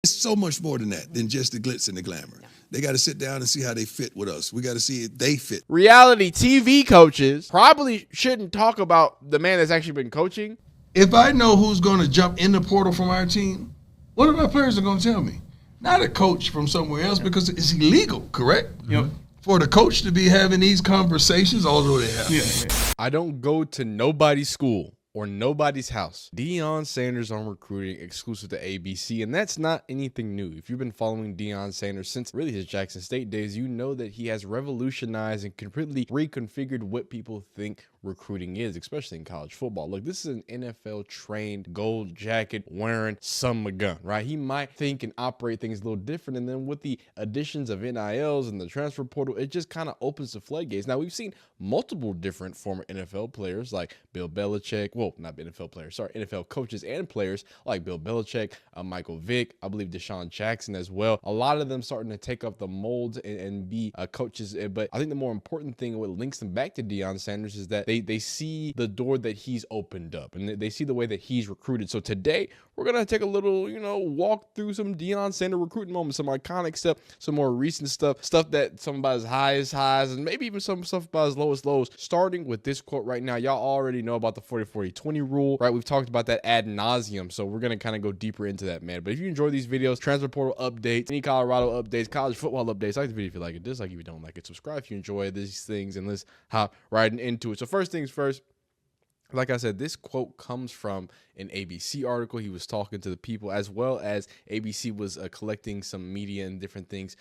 It's so much more than that, than just the glitz and the glamour. Yeah. They got to sit down and see how they fit with us. We got to see if they fit. Reality TV coaches probably shouldn't talk about the man that's actually been coaching. If I know who's going to jump in the portal from our team, what are my players going to tell me? Not a coach from somewhere else, because it's illegal, correct? Yep. For the coach to be having these conversations, although they have. Yeah. I don't go to nobody's school or nobody's house. Deion Sanders on recruiting, exclusive to ABC, and that's not anything new. If you've been following Deion Sanders since really his Jackson State days, you know that he has revolutionized and completely reconfigured what people think recruiting is, especially in college football. Look, this is an NFL trained, gold jacket wearing son of a gun, right? He might think and operate things a little different, and then with the additions of NILs and the transfer portal, it just kind of opens the floodgates. Now, we've seen multiple different former NFL players like Bill Belichick, well, not NFL players, sorry, NFL coaches and players like Bill Belichick, Michael Vick, I believe Deshaun Jackson as well. A lot of them starting to take up the mold and be coaches, but I think the more important thing, what links them back to Deion Sanders, is that they see the door that he's opened up, and they see the way that he's recruited. So today, we're going to take a little, walk through some Deion Sanders recruiting moments, some iconic stuff, some more recent stuff that some about his highest highs, and maybe even some stuff about his lowest lows, starting with this quote right now. Y'all already know about the 40-40-20 rule, right? We've talked about that ad nauseum, so we're going to kind of go deeper into that, man. But if you enjoy these videos, transfer portal updates, any Colorado updates, college football updates, like the video if you like it, dislike if you don't like it, subscribe if you enjoy these things, and let's hop right into it. So first things first, like I said, this quote comes from an ABC article. He was talking to the people, as well as ABC was collecting some media and different things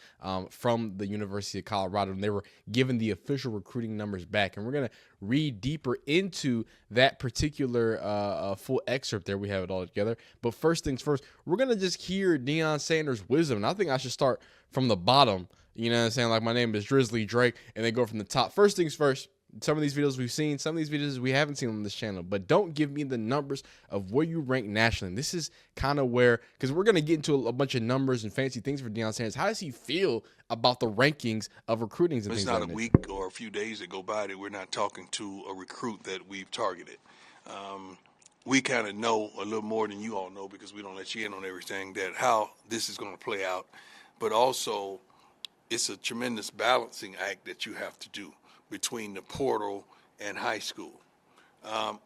from the University of Colorado, and they were giving the official recruiting numbers back. And we're going to read deeper into that particular full excerpt there. We have it all together. But first things first, we're going to just hear Deion Sanders' wisdom. And I think I should start from the bottom. You know what I'm saying? Like, my name is Drizzly Drake, and they go from the top. First things first. Some of these videos we've seen, some of these videos we haven't seen on this channel, but don't give me the numbers of where you rank nationally. And this is kind of where, because we're going to get into a bunch of numbers and fancy things for Deion Sanders. How does he feel about the rankings of recruitings and things like that? It's not a week or a few days that go by that we're not talking to a recruit that we've targeted. We kind of know a little more than you all know, because we don't let you in on everything, that how this is going to play out. But also, it's a tremendous balancing act that you have to do between the portal and high school. God,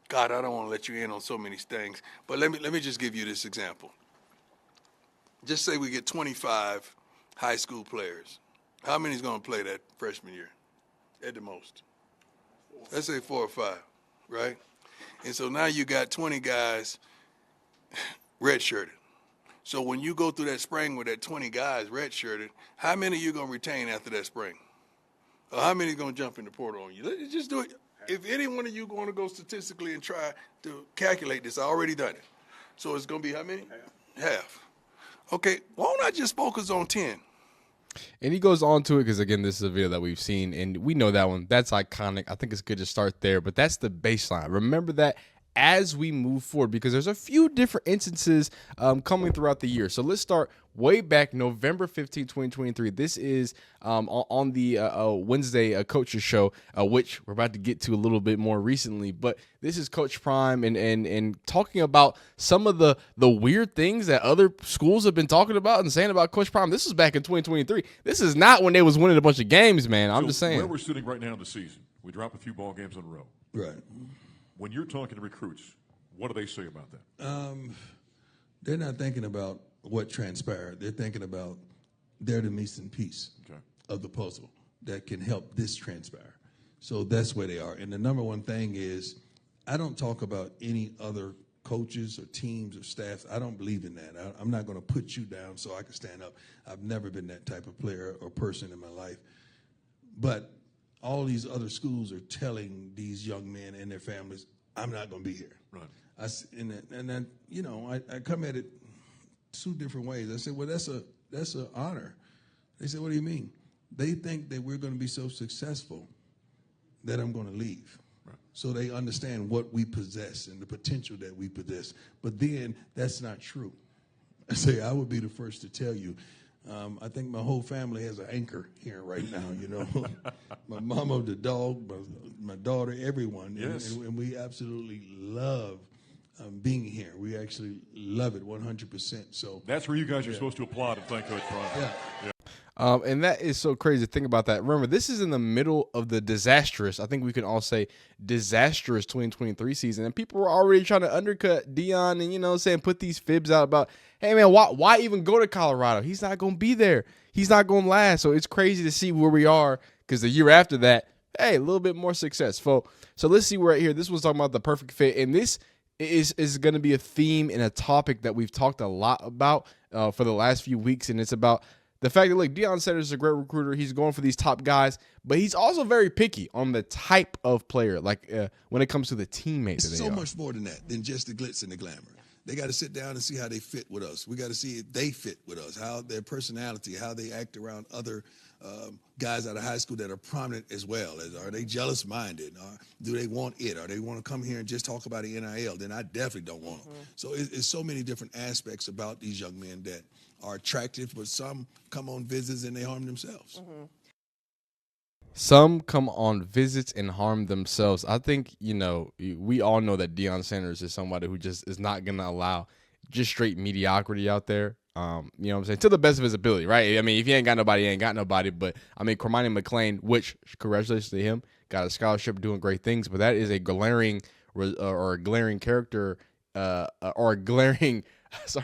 I don't want to let you in on so many things, but let me just give you this example. Just say we get 25 high school players. How many is going to play that freshman year at the most? Let's say 4 or 5, right? And so now you got 20 guys redshirted. So when you go through that spring with that 20 guys redshirted, how many are you going to retain after that spring? Or how many is going to jump in the portal on you? Let's just do it. If any one of you going to go statistically and try to calculate this, I already done it. So it's going to be how many? Half. Okay, why don't I just focus on 10? And he goes on to it because, again, this is a video that we've seen, and we know that one. That's iconic. I think it's good to start there, but that's the baseline. Remember that as we move forward, because there's a few different instances coming throughout the year. So let's start way back November 15, 2023. This is on the Wednesday coaches show, which we're about to get to a little bit more recently. But this is Coach Prime and talking about some of the weird things that other schools have been talking about and saying about Coach Prime. This was back in 2023. This is not when they was winning a bunch of games, man. I'm just saying. Where we're sitting right now in the season, we drop a few ball games in a row. Right. When you're talking to recruits, what do they say about that? They're not thinking about what transpired. They're thinking about they're the missing piece of the puzzle that can help this transpire. So that's where they are. And the number one thing is, I don't talk about any other coaches or teams or staffs. I don't believe in that. I'm not going to put you down so I can stand up. I've never been that type of player or person in my life. But all these other schools are telling these young men and their families, I'm not going to be here. Right. And then, I come at it 2 different ways. I said, well, that's an honor. They said, what do you mean? They think that we're going to be so successful that I'm going to leave. Right. So they understand what we possess and the potential that we possess. But then that's not true. I say, I would be the first to tell you, I think my whole family has an anchor here right now, My mama, the dog, my daughter, everyone. Yes. And we absolutely love being here. We actually love it 100%. So That's where you guys are supposed to applaud and thank Coach Prime. yeah. And that is so crazy to think about that. Remember, this is in the middle of the disastrous, I think we can all say disastrous 2023 season. And people were already trying to undercut Deion and, saying, put these fibs out about, hey, man, why even go to Colorado? He's not going to be there. He's not going to last. So it's crazy to see where we are because the year after that, hey, a little bit more successful. So let's see, we're right here. This was talking about the perfect fit. And this is going to be a theme and a topic that we've talked a lot about for the last few weeks. And it's about the fact that, look, Deion Sanders is a great recruiter. He's going for these top guys, but he's also very picky on the type of player, like when it comes to the teammates. It's so much more than that, than just the glitz and the glamour. They got to sit down and see how they fit with us. We got to see if they fit with us, how their personality, how they act around other guys out of high school that are prominent as well. Are they jealous-minded? Or do they want it? Or they want to come here and just talk about the NIL? Then I definitely don't want them. So it's so many different aspects about these young men that are attractive, but some come on visits and they harm themselves. Some come on visits and harm themselves. I think, we all know that Deion Sanders is somebody who just is not going to allow just straight mediocrity out there. You know what I'm saying? To the best of his ability, right? I mean, if he ain't got nobody, he ain't got nobody. But, I mean, Cormani McClain, which, congratulations to him, got a scholarship doing great things. But that is a glaring or a glaring character or a glaring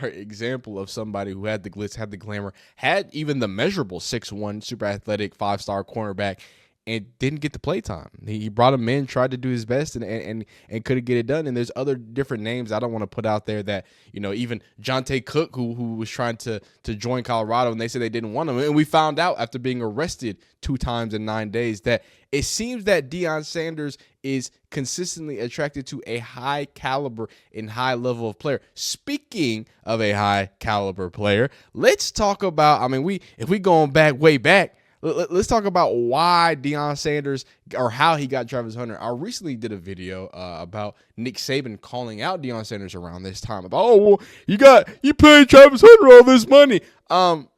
example of somebody who had the glitz, had the glamour, had even the measurable 6'1", super athletic, 5-star cornerback, and didn't get the play time. He brought him in, tried to do his best, and couldn't get it done. And there's other different names I don't want to put out there that, even Jonte Cook, who was trying to join Colorado, and they said they didn't want him. And we found out after being arrested 2 times in 9 days that it seems that Deion Sanders is consistently attracted to a high caliber and high level of player. Speaking of a high caliber player, let's talk about, if we going back, way back, let's talk about why Deion Sanders or how he got Travis Hunter. I recently did a video about Nick Saban calling out Deion Sanders around this time about, you paid Travis Hunter all this money.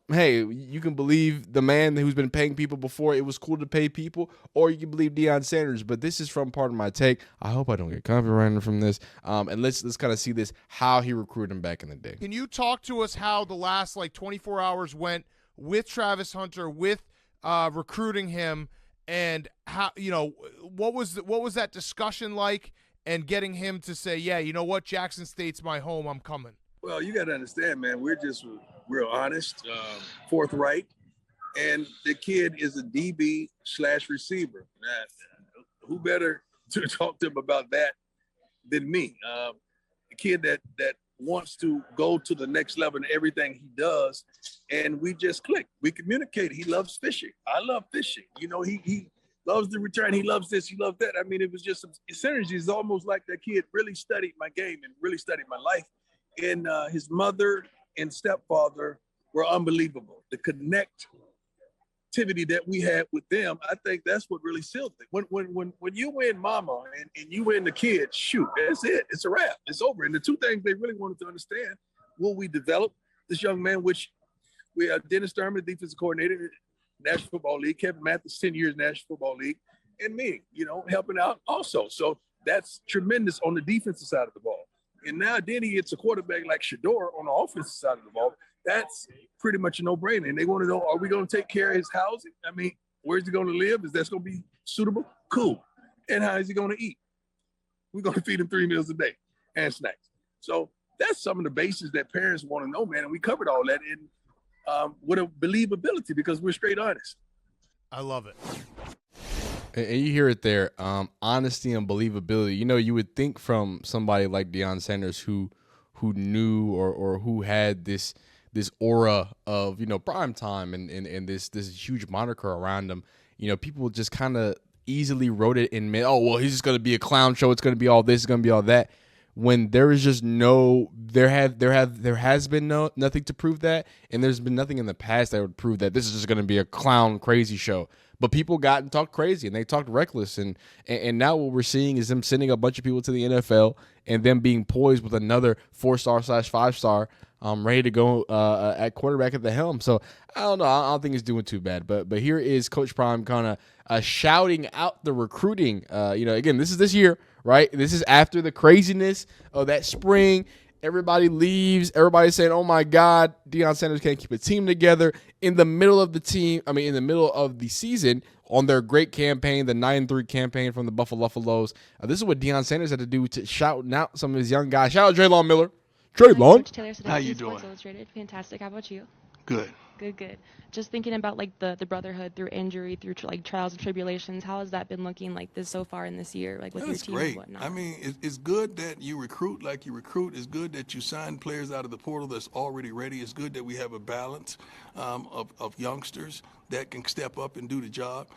Hey, you can believe the man who's been paying people before it was cool to pay people, or you can believe Deion Sanders. But this is from part of my take. I hope I don't get copyrighted from this. And let's kind of see this, how he recruited him back in the day. Can you talk to us how the last 24 hours went with Travis Hunter, with recruiting him, and how, what was that discussion like, and getting him to say, yeah, you know what, Jackson State's my home, I'm coming? Well, you got to understand, man, we're just real honest, forthright, and the kid is a DB/receiver. Who better to talk to him about that than me? The kid that wants to go to the next level in everything he does, and we just click. We communicate. He loves fishing. I love fishing. He loves the return. He loves this. He loves that. I mean, it was just some synergy. It's almost like that kid really studied my game and really studied my life. And his mother and stepfather were unbelievable. The connectivity that we had with them, I think that's what really sealed it. When you win mama and you win the kid, shoot, that's it. It's a wrap. It's over. And the two things they really wanted to understand, will we develop this young man, which we have Dennis Thurman, the defensive coordinator, National Football League, Kevin Mathis, 10 years National Football League, and me, helping out also. So that's tremendous on the defensive side of the ball. And now then he gets a quarterback like Shador on the offensive side of the ball. That's pretty much a no-brainer. And they want to know, are we going to take care of his housing? I mean, where's he going to live? Is that going to be suitable? Cool. And how is he going to eat? We're going to feed him 3 meals a day and snacks. So that's some of the bases that parents want to know, man. And we covered all that in with a believability because we're straight honest. I love it. And you hear it there, honesty and believability. You would think from somebody like Deion Sanders who knew or who had this aura of prime time and this huge moniker around him. People just kind of easily wrote it in. Oh well, he's just gonna be a clown show. It's gonna be all this. It's gonna be all that. When there is just there has been nothing to prove that, and there's been nothing in the past that would prove that this is just gonna be a clown crazy show. But people got and talked crazy, and they talked reckless, and now what we're seeing is them sending a bunch of people to the NFL and them being poised with another 4-star/5-star, ready to go at quarterback at the helm. So I don't know. I don't think it's doing too bad. But here is Coach Prime kind of shouting out the recruiting. Again, this is this year, right? This is after the craziness of that spring. Everybody leaves. Everybody's saying, "Oh my God, Deion Sanders can't keep a team together." In the middle of the season, on their great campaign, the 9-3 campaign from the Buffaloes. This is what Deion Sanders had to do to shout out some of his young guys. Shout out Draylon Miller. Draylon. How you doing? Sports Illustrated. Fantastic. How about you? Good. Good. Just thinking about like the brotherhood through injury, through like trials and tribulations. How has that been looking like this so far in this year, like with your That's team great. and whatnot? I mean, it's good that you recruit like you recruit. It's good that you sign players out of the portal that's already ready. It's good that we have a balance of youngsters that can step up and do the job.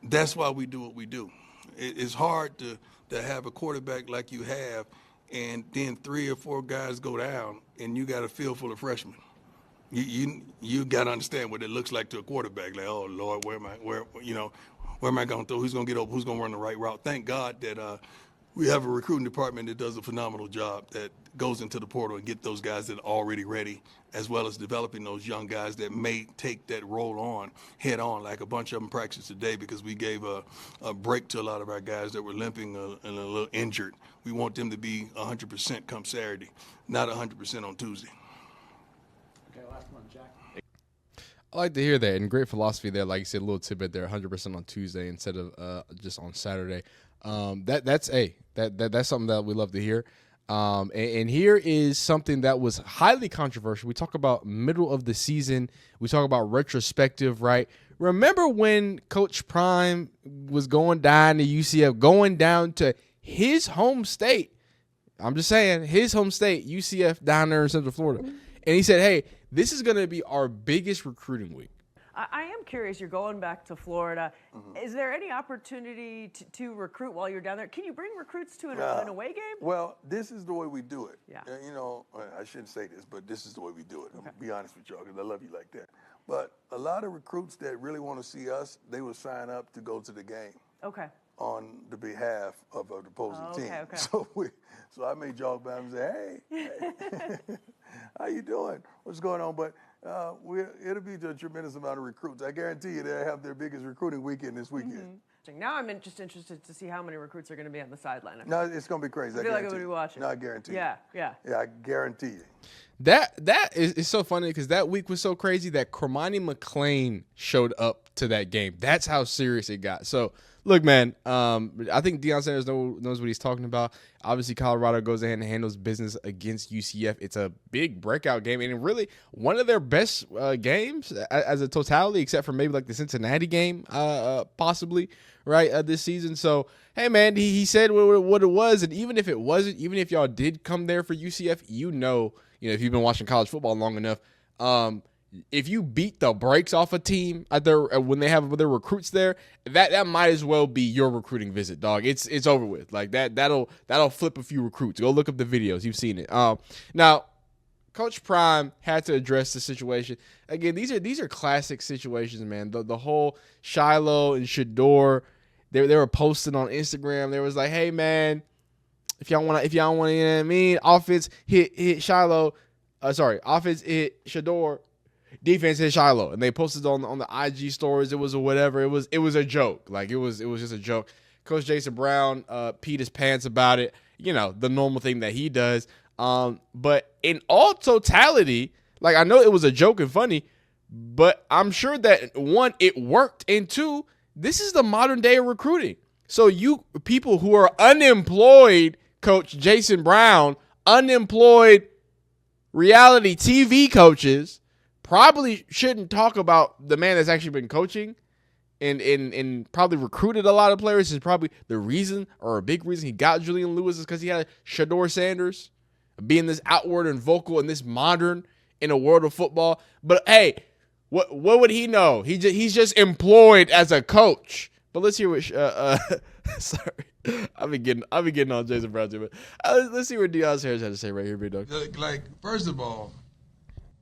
That's why we do what we do. It's hard to have a quarterback like you have, and then 3 or 4 guys go down, and you got a field full of freshmen. You got to understand what it looks like to a quarterback. Like, oh Lord, where am I going to throw? Who's going to get open? Who's going to run the right route? Thank God that we have a recruiting department that does a phenomenal job, that goes into the portal and get those guys that are already ready, as well as developing those young guys that may take that role on head on, like a bunch of them practiced today, because we gave a break to a lot of our guys that were limping and a little injured. We want them to be 100% come Saturday, not 100% on Tuesday. I like to hear that, and great philosophy there. Like you said, a little tidbit there, 100% on Tuesday instead of just on Saturday. That's something that we love to hear. And here is something that was highly controversial. We talk about middle of the season. We talk about retrospective, right? Remember when Coach Prime was going down to UCF, going down to his home state? I'm just saying, his home state, UCF, down there in Central Florida. And he said, hey, this is going to be our biggest recruiting week. I am curious, you're going back to Florida. Is there any opportunity to recruit while you're down there? Can you bring recruits to an away game? Well, this is the way we do it. Yeah. I shouldn't say this, but this is the way we do it. I'm going to be honest with y'all, because I love you like that. But a lot of recruits that really want to see us, they will sign up to go to the game. Okay. On the behalf of the opposing team. Okay. So I may jog by and say, hey, how you doing? What's going on? But it'll be a tremendous amount of recruits. I guarantee you they'll have their biggest recruiting weekend this weekend. Now I'm just interested to see how many recruits are going to be on the sideline. No, it's going to be crazy. I feel like I'm going to be watching. No, I guarantee you. Yeah, I guarantee you. That is so funny, because that week was so crazy that Cormani McClain showed up to that game. That's how serious it got. So, look, man, I think Deion Sanders knows what he's talking about. Obviously, Colorado goes ahead and handles business against UCF. It's a big breakout game, and really one of their best games as a totality, except for maybe like the Cincinnati game, possibly, right, this season. So, hey, man, he said what it was, and even if it wasn't, even if y'all did come there for UCF, if you've been watching college football long enough, if you beat the brakes off a team when they have their recruits there, that might as well be your recruiting visit, dog. It's over with. Like that'll flip a few recruits. Go look up the videos. You've seen it. Now, Coach Prime had to address the situation. Again, these are classic situations, man. The whole Shiloh and Shador, they were posting on Instagram. They was like, hey, man, if y'all want, you know what I mean, offense hit Shiloh. Offense hit Shador. Defense hit Shiloh, and they posted on the IG stories. It was a whatever. It was a joke. Like it was just a joke. Coach Jason Brown peed his pants about it. The normal thing that he does. But in all totality, like I know it was a joke and funny, but I'm sure that one, it worked, and two, this is the modern day of recruiting. So you people who are unemployed, Coach Jason Brown, unemployed reality TV coaches, probably shouldn't talk about the man that's actually been coaching and probably recruited a lot of players. Is probably the reason, or a big reason, he got Julian Lewis, is because he had Shador Sanders being this outward and vocal and this modern in a world of football. But hey, what would he know? He's just employed as a coach. But let's hear what. Sorry, I've been getting on Jason Brown too. But let's see what Deion Sanders had to say right here, big dog. Like, first of all,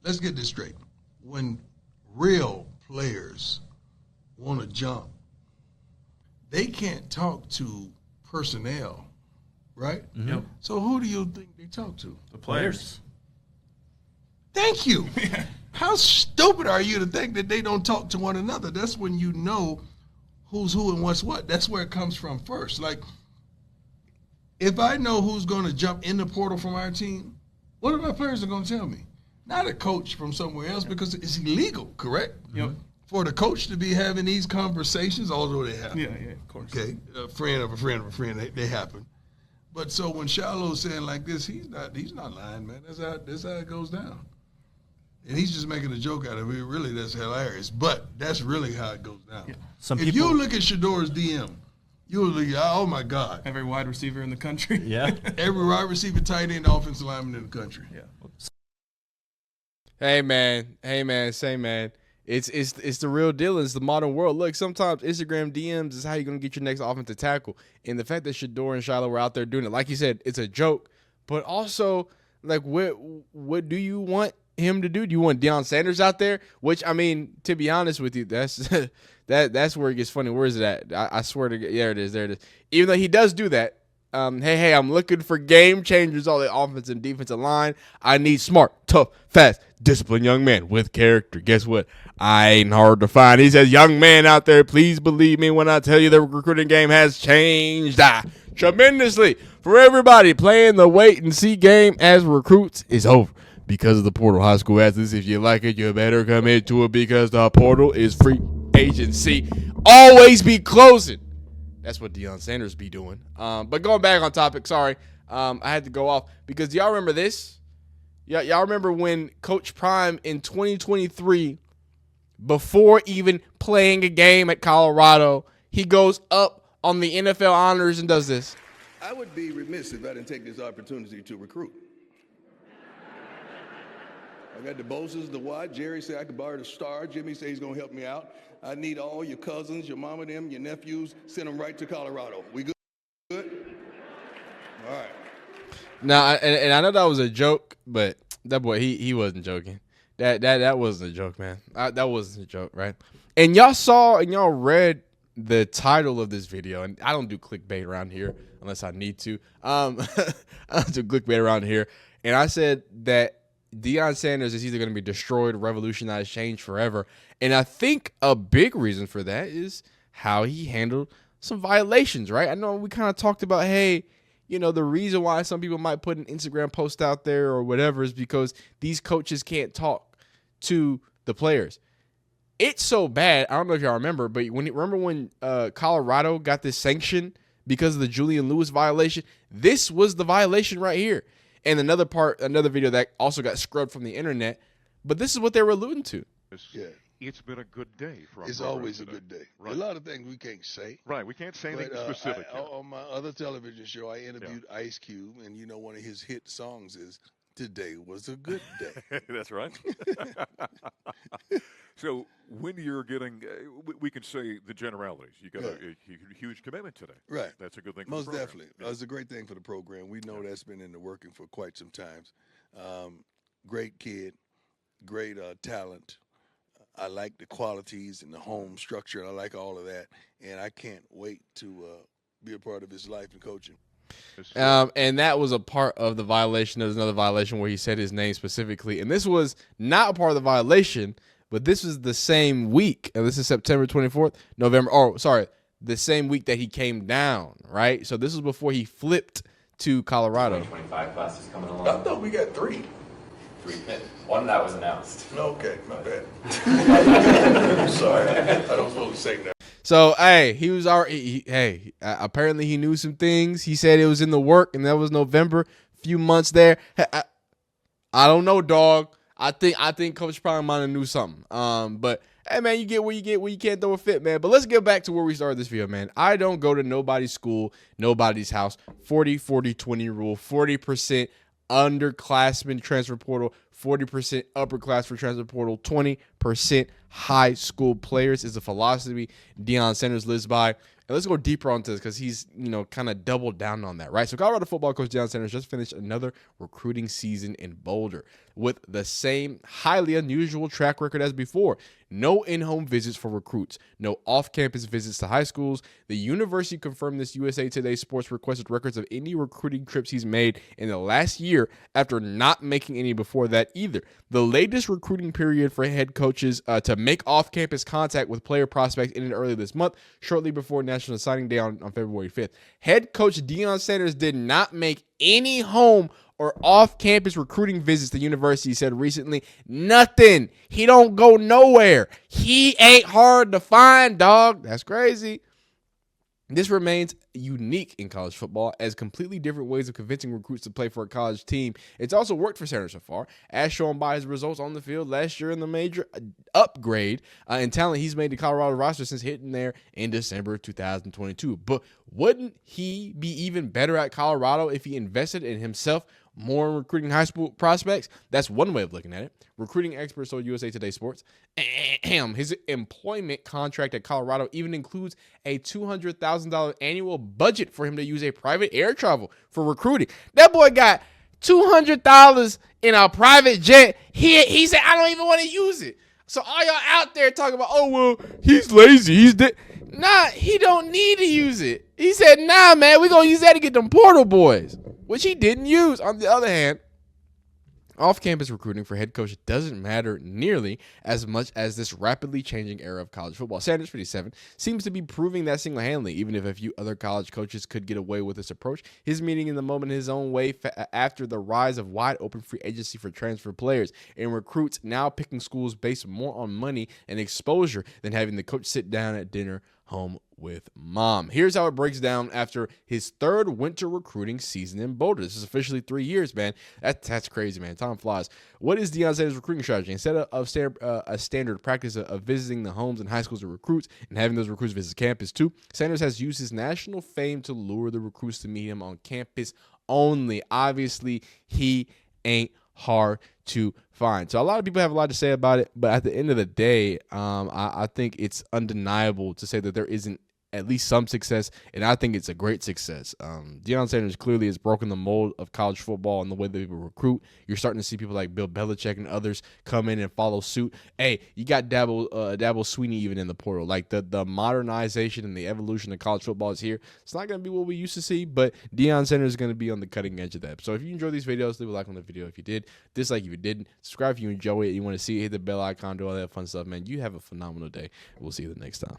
let's get this straight. When real players want to jump, they can't talk to personnel, right? Yep. So who do you think they talk to? The players. Thank you. How stupid are you to think that they don't talk to one another? That's when you know who's who and what's what. That's where it comes from first. Like, If I know who's going to jump in the portal from our team, what are my players going to tell me? Not a coach from somewhere else because it's illegal, correct? Yep. For the coach to be having these conversations, although they happen. Yeah, of course. Okay, a friend of a friend of a friend, they happen. But so when Shiloh's saying like this, he's not lying, man. That's how it goes down. And he's just making a joke out of it. Really, that's hilarious. But that's really how it goes down. Yeah. If you look at Shador's DM, you'll look, oh my God. Every wide receiver in the country. Yeah. Every wide receiver, tight end, offensive lineman in the country. Yeah. Hey man, say man. It's the real deal. It's the modern world. Look, sometimes Instagram DMs is how you're gonna get your next offensive tackle. And the fact that Shador and Shiloh were out there doing it, like you said, it's a joke. But also, like, what do you want him to do? Do you want Deion Sanders out there? Which, I mean, to be honest with you, that's that's where it gets funny. Where is it at? I swear to God, there it is. Even though he does do that. Hey, I'm looking for game changers on the offensive and defensive line. I need smart, tough, fast, disciplined young men with character. Guess what? I ain't hard to find. He says, young man out there, please believe me when I tell you the recruiting game has changed tremendously. For everybody, playing the wait and see game as recruits is over because of the portal. High school athletes, if you like it, you better come into it because the portal is free agency. Always be closing. That's what Deion Sanders be doing. But going back on topic, sorry. I had to go off because y'all remember this? Y'all remember when Coach Prime in 2023, before even playing a game at Colorado, he goes up on the NFL honors and does this. I would be remiss if I didn't take this opportunity to recruit. I got the Boses, the Watt. Jerry said I could borrow the Star. Jimmy said he's going to help me out. I need all your cousins, your mama, them, your nephews. Send them right to Colorado. We good? Good? All right. Now, and I know that was a joke, but that boy, he wasn't joking. That wasn't a joke, man. That wasn't a joke, right? And y'all saw and y'all read the title of this video, and I don't do clickbait around here unless I need to. I don't do clickbait around here. And I said that Deion Sanders is either going to be destroyed, revolutionized, changed forever. And I think a big reason for that is how he handled some violations, right? I know we kind of talked about, hey, you know, the reason why some people might put an Instagram post out there or whatever is because these coaches can't talk to the players. It's so bad. I don't know if y'all remember, but remember when Colorado got this sanction because of the Julian Lewis violation? This was the violation right here. And another video that also got scrubbed from the internet, but this is what they were alluding to. Yeah. It's been a good day for It's always a good day. Right. A lot of things we can't say. Right, we can't say anything specific. On my other television show, I interviewed Ice Cube, and you know one of his hit songs is "Today Was a Good Day." That's right. So when you're getting, we can say the generalities. You got a huge commitment today. Right. That's a good thing. Most for the program. definitely. It's a great thing for the program. We know that's been in the working for quite some times. Great kid, great talent. I like the qualities and the home structure. I like all of that, and I can't wait to be a part of his life and coaching. And that was a part of the violation. There's another violation where he said his name specifically, and this was not a part of the violation, but this was the same week, and this is September 24th, the same week that he came down, right? So this was before he flipped to Colorado. 2025 class is coming along. I thought we got three. One that was announced. Okay, my bad. Sorry, I don't supposed to say that. So, hey, he was already, apparently he knew some things. He said it was in the work, and that was November, a few months there. I don't know, dog. I think Coach Prime might have knew something. But, hey, man, you get where you can't throw a fit, man. But let's get back to where we started this video, man. I don't go to nobody's school, nobody's house. 40-40-20 rule, 40% underclassmen transfer portal, 40% upperclassmen transfer portal, 20% high school players is a philosophy Deion Sanders lives by. And let's go deeper onto this because he's, kind of doubled down on that, right? So Colorado football coach Deion Sanders just finished another recruiting season in Boulder with the same highly unusual track record as before. No in-home visits for recruits, no off-campus visits to high schools. The university confirmed this. USA Today Sports requested records of any recruiting trips he's made in the last year after not making any before that either. The latest recruiting period for head coaches to make off-campus contact with player prospects ended earlier this month, shortly before National Signing Day on February 5th. Head coach Deion Sanders did not make any home or off-campus recruiting visits, the university said recently. Nothing. He don't go nowhere. He ain't hard to find, dog. That's crazy. This remains unique in college football as completely different ways of convincing recruits to play for a college team. It's also worked for Sanders so far, as shown by his results on the field last year in the major upgrade in talent he's made the Colorado roster since hitting there in December 2022. But wouldn't he be even better at Colorado if he invested in himself more in recruiting high school prospects? That's one way of looking at it. Recruiting experts told USA Today Sports, his employment contract at Colorado even includes a $200,000 annual budget for him to use a private air travel for recruiting. That boy got $200 in a private jet. He said, I don't even want to use it. So all y'all out there talking about, oh, well, he's lazy. He's Nah, he don't need to use it. He said, nah, man, we're going to use that to get them portal boys, which he didn't use. On the other hand, off-campus recruiting for head coach doesn't matter nearly as much as this rapidly changing era of college football. Sanders, 57, seems to be proving that single-handedly, even if a few other college coaches could get away with this approach. His meeting in the moment in his own way after the rise of wide-open free agency for transfer players and recruits now picking schools based more on money and exposure than having the coach sit down at dinner home with mom. Here's how it breaks down after his third winter recruiting season in Boulder. This is officially 3 years, man. That's crazy, man. Time flies. What is Deion Sanders' recruiting strategy? Instead of a standard practice of visiting the homes and high schools of recruits and having those recruits visit campus too, Sanders has used his national fame to lure the recruits to meet him on campus only. Obviously, he ain't hard to find. So a lot of people have a lot to say about it, but at the end of the day, I think it's undeniable to say that there isn't at least some success, and I think it's a great success. Deion Sanders clearly has broken the mold of college football and the way that people recruit. You're starting to see people like Bill Belichick and others come in and follow suit. Hey, you got Dabo Sweeney even in the portal. Like the modernization and the evolution of college football is here. It's not going to be what we used to see, but Deion Sanders is going to be on the cutting edge of that. So if you enjoy these videos, leave a like on the video if you did. Dislike if you didn't. Subscribe if you enjoy it. You want to see it. Hit the bell icon, do all that fun stuff, man. You have a phenomenal day. We'll see you the next time.